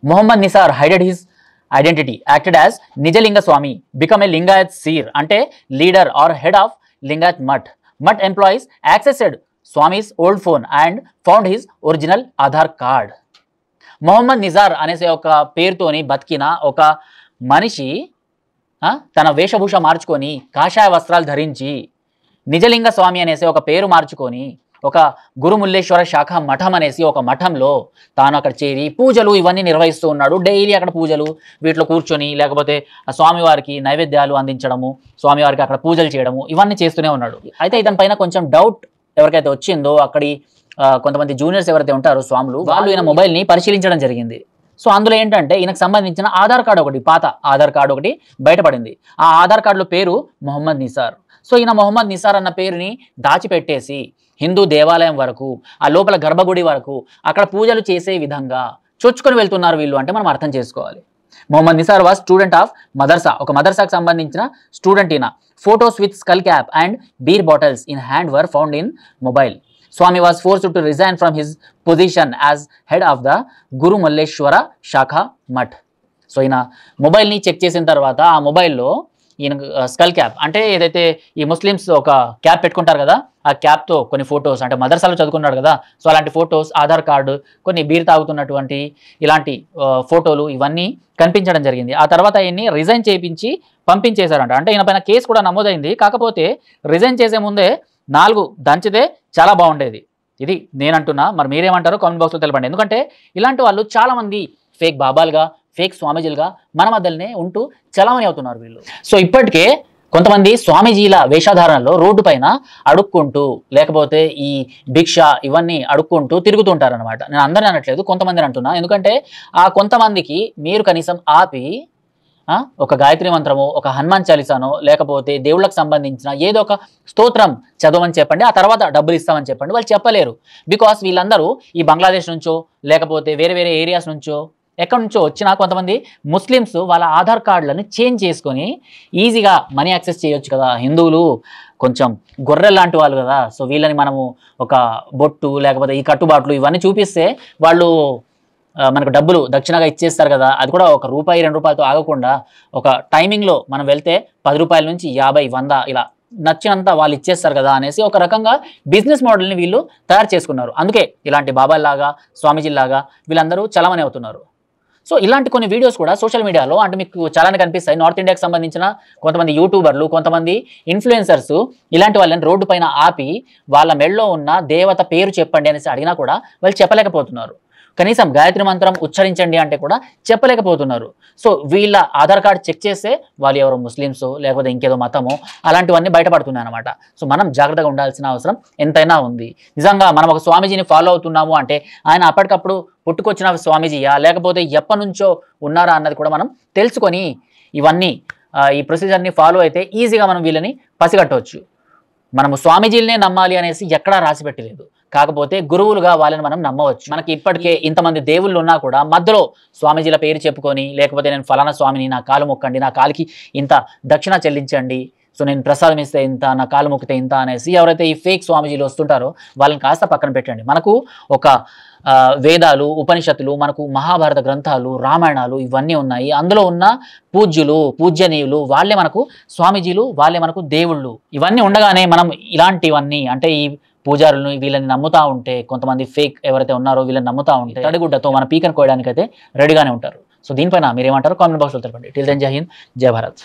Muhammad Nisar hided his identity, acted as Nijalinga Swami, become a Lingayat seer, ante leader or head of Lingayat Mutt. Mutt employees accessed Swami's old phone and found his original Aadhaar card. Mohammed Nizar అనేసి ఒక పేరుతోని బతికిన ఒక మనిషి తన వేషభూష మార్చుకొని కాషాయ వస్త్రాలు ధరించి నిజలింగ స్వామి అనేసి ఒక పేరు మార్చుకొని ఒక గురుముల్లేశ్వర శాఖ మఠం అనేసి ఒక మఠంలో తాను అక్కడ చేరి పూజలు ఇవన్నీ నిర్వహిస్తూ ఉన్నాడు. డైలీ అక్కడ పూజలు వీటిలో కూర్చొని లేకపోతే స్వామివారికి నైవేద్యాలు అందించడము, స్వామివారికి అక్కడ పూజలు చేయడము ఇవన్నీ చేస్తూనే ఉన్నాడు. అయితే ఇతని పైన కొంచెం డౌట్ ఎవరికైతే వచ్చిందో అక్కడి కొంతమంది జూనియర్స్ ఎవరైతే ఉంటారో స్వాములు వాళ్ళు ఈయన మొబైల్ని పరిశీలించడం జరిగింది. సో అందులో ఏంటంటే ఈయనకు సంబంధించిన ఆధార్ కార్డు ఒకటి, పాత ఆధార్ కార్డు ఒకటి బయటపడింది. ఆ ఆధార్ కార్డులో పేరు మొహమ్మద్ నిసార్. సో ఈయన మొహమ్మద్ నిసార్ అన్న పేరుని దాచిపెట్టేసి హిందూ దేవాలయం వరకు, ఆ లోపల గర్భగుడి వరకు అక్కడ పూజలు చేసే విధంగా చొచ్చుకొని వెళ్తున్నారు వీళ్ళు అంటే మనం అర్థం చేసుకోవాలి. Mohammed Nisar was student of madrasa, ఒక మదర్సాకు సంబంధించిన స్టూడెంట్. ఈయన photos with skull cap and beer bottles in hand were found in mobile. Swami was forced to resign from his position as head of the Guru Malleshwara Shakha Mutt. So ఈయన మొబైల్ని check చేసిన తర్వాత ఆ మొబైల్లో ఈయన skull cap అంటే ఏదైతే ఈ ముస్లిమ్స్ ఒక క్యాప్ పెట్టుకుంటారు కదా, ఆ క్యాప్తో కొన్ని ఫొటోస్ అంటే మదర్సాలో చదువుకున్నాడు కదా, సో అలాంటి ఫొటోస్, ఆధార్ కార్డు, కొన్ని బీర్ తాగుతున్నటువంటి ఇలాంటి ఫోటోలు ఇవన్నీ కనిపించడం జరిగింది. ఆ తర్వాత ఈయన్ని రిజైన్ చేయించి పంపించేశారంట. అంటే ఈయన పైన కేసు కూడా నమోదైంది. కాకపోతే రిజైన్ చేసే ముందే 4 దంచితే చాలా బాగుండేది. ఇది నేనంటున్నా, మరి మీరేమంటారో కామెంట్ బాక్స్లో తెలపండి. ఎందుకంటే ఇలాంటి వాళ్ళు చాలామంది ఫేక్ బాబాలుగా, ఫేక్ స్వామీజీలుగా మన మధ్యలోనే ఉంటూ చలామణి అవుతున్నారు వీళ్ళు. సో ఇప్పటికే కొంతమంది స్వామీజీల వేషధారణలో రోడ్డు పైన అడుక్కుంటూ లేకపోతే ఈ భిక్ష ఇవన్నీ అడుక్కుంటూ తిరుగుతుంటారనమాట. నేను అందరిని అనట్లేదు, కొంతమందిని అంటున్నా. ఎందుకంటే ఆ కొంతమందికి మీరు కనీసం ఆపి ఒక గాయత్రి మంత్రమో, ఒక హనుమాన్ చాలీసానో, లేకపోతే దేవుళ్ళకు సంబంధించిన ఏదో ఒక స్తోత్రం చదవమని చెప్పండి, ఆ తర్వాత డబ్బులు ఇస్తామని చెప్పండి. వాళ్ళు చెప్పలేరు. బికాస్ వీళ్ళందరూ ఈ బంగ్లాదేశ్ నుంచో లేకపోతే వేరే వేరే ఏరియాస్ నుంచో ఎక్కడి నుంచో వచ్చిన కొంతమంది ముస్లిమ్స్ వాళ్ళ ఆధార్ కార్డులను చేంజ్ చేసుకొని ఈజీగా మనీ యాక్సెస్ చేయొచ్చు కదా. హిందువులు కొంచెం గొర్రెలు లాంటి వాళ్ళు కదా. సో వీళ్ళని మనము ఒక బొట్టు లేకపోతే ఈ కట్టుబాట్లు ఇవన్నీ చూపిస్తే వాళ్ళు మనకు డబ్బులు దక్షిణగా ఇచ్చేస్తారు కదా. అది కూడా ఒక రూపాయి 2 రూపాయలతో ఆగకుండా ఒక టైమింగ్లో మనం వెళ్తే 10 రూపాయల నుంచి 50, 100 ఇలా నచ్చినంత వాళ్ళు ఇచ్చేస్తారు కదా అనేసి ఒక రకంగా బిజినెస్ మోడల్ని వీళ్ళు తయారు చేసుకున్నారు. అందుకే ఇలాంటి బాబాల్లాగా, స్వామీజీలాగా వీళ్ళందరూ చలమని అవుతున్నారు. సో ఇలాంటి కొన్ని వీడియోస్ కూడా సోషల్ మీడియాలో అంటే మీకు చాలానే కనిపిస్తాయి. నార్త్ ఇండియాకి సంబంధించిన కొంతమంది యూట్యూబర్లు, కొంతమంది ఇన్ఫ్లుయెన్సర్స్ ఇలాంటి వాళ్ళని రోడ్డు పైన ఆపి వాళ్ళ మెడలో ఉన్న దేవత పేరు చెప్పండి అనేసి అడిగినా కూడా వాళ్ళు చెప్పలేకపోతున్నారు. కనీసం గాయత్రి మంత్రం ఉచ్చరించండి అంటే కూడా చెప్పలేకపోతున్నారు. సో వీళ్ళ ఆధార్ కార్డ్ చెక్ చేస్తే వాళ్ళు ఎవరో ముస్లిమ్స్ లేకపోతే ఇంకేదో మతమో అలాంటివన్నీ బయటపడుతున్నాయి అనమాట. సో మనం జాగ్రత్తగా ఉండాల్సిన అవసరం ఎంతైనా ఉంది. నిజంగా మనం ఒక స్వామీజీని ఫాలో అవుతున్నాము అంటే ఆయన అప్పటికప్పుడు పుట్టుకొచ్చిన స్వామీజీయా లేకపోతే ఎప్పటి నుంచో ఉన్నారా అన్నది కూడా మనం తెలుసుకొని ఇవన్నీ ఈ ప్రొసీజర్ని ఫాలో అయితే ఈజీగా మనం వీళ్ళని పసిగట్టవచ్చు. మనము స్వామీజీలనే నమ్మాలి అనేసి ఎక్కడా రాసి పెట్టలేదు. కాకపోతే గురువులుగా వాళ్ళని మనం నమ్మవచ్చు. మనకి ఇప్పటికే ఇంతమంది దేవుళ్ళు ఉన్నా కూడా మధ్యలో స్వామీజీల పేరు చెప్పుకొని లేకపోతే నేను ఫలానా స్వామిని, నా కాలు మొక్కండి, నా కాలికి ఇంత దక్షిణ చెల్లించండి, సో నేను ప్రసాదం ఇస్తే ఇంత, నా కాలు మొక్కితే ఇంత అనేసి ఎవరైతే ఈ ఫేక్ స్వామీజీలు వస్తుంటారో వాళ్ళని కాస్త పక్కన పెట్టండి. మనకు ఒక వేదాలు, ఉపనిషత్తులు, మనకు మహాభారత గ్రంథాలు, రామాయణాలు ఇవన్నీ ఉన్నాయి. అందులో ఉన్న పూజ్యులు, పూజ్యనీయులు వాళ్ళే మనకు స్వామీజీలు, వాళ్ళే మనకు దేవుళ్ళు. ఇవన్నీ ఉండగానే మనం ఇలాంటివన్నీ అంటే ఈ పూజారులను వీళ్ళని నమ్ముతా ఉంటే, కొంతమంది ఫేక్ ఎవరైతే ఉన్నారో వీళ్ళని నమ్ముతా ఉంటే తడిగుడ్డతో మన పీకను కోయడానికి అయితే రెడీగానే ఉంటారు. సో దీనిపైన మీరేమంటారు కామెంట్ బాక్స్లో తెలపండి. టిల్ దెన్ జై హింద్, జై భారత్.